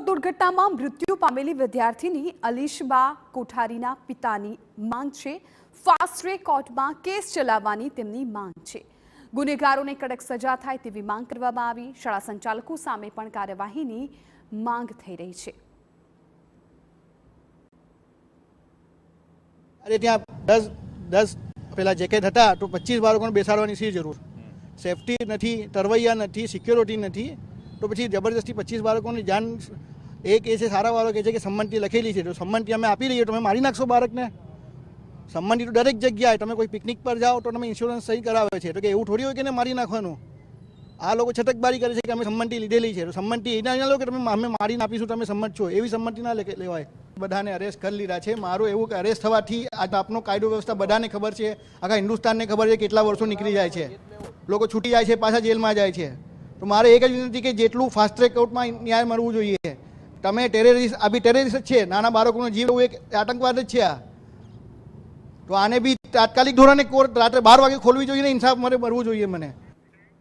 દુર્ઘટનામાં મૃત્યુ પામેલી વિદ્યાર્થીની અલીશબા કોઠારીના પિતાની માંગ છે ફાસ્ટ ટ્રેક કોર્ટમાં કેસ ચલાવવાની તેમની માંગ છે। ગુનેગારોને કડક સજા થાય તેવી માંગ કરવામાં આવી। શાળા સંચાલકો સામે પણ કાર્યવાહીની માંગ થઈ રહી છે। अरे ત્યાં 10 પેલા જેકેટ હતા તો 25 બાળકોને બેસાડવાની શી જરૂર? સેફટી નથી, તરવૈયા નથી, સિક્યોરિટી નથી, તો પછી જબરદસ્તી 25 બાળકોની જાન એક એ છે સારા વાળો કહે છે કે સંમતિ લખેલી છે, તો સંમતિ અમે આપી દઈએ તો તમે મારી નાખશો બાળકને? સંમતિ તો દરેક જગ્યાએ તમે કોઈ પિકનિક પર જાઓ તો તમે ઇન્સ્યોરન્સ સહી કરાવે છે, તો કે એવું થોડી હોય કે એને મારી નાખવાનું। આ લોકો છટકબારી કરે છે કે અમે સંમતિ લીધેલી છે, તો સંમતિ એ ના લો કે તમે અમે મારીને આપીશું તમે સંમત છો, એવી સંમતિ ના લેવાય। બધાને અરેસ્ટ કરી લીધા છે। મારું એવું કે અરેસ્ટ થવાથી આજ આપનો કાયદો વ્યવસ્થા બધાને ખબર છે, આખા હિન્દુસ્તાનને ખબર છે કેટલા વર્ષો નીકળી જાય છે, લોકો છૂટી જાય છે, પાછા જેલમાં જાય છે। તો મારે એક જ વિનંતી કે જેટલું ફાસ્ટ ટ્રેક કોર્ટમાં ન્યાય મળવું જોઈએ। તમે ટેરરિસ્ટ આ બી ટેરરિસ્ટ જ છે, નાના બાળકોનો જીવ એક આતંકવાદ જ છે આ, તો આને બી તાત્કાલિક ધોરણે કોર્ટ રાત્રે 12 વાગે ખોલવી જોઈએ ને ઇન્સાફ મળવું જોઈએ મને।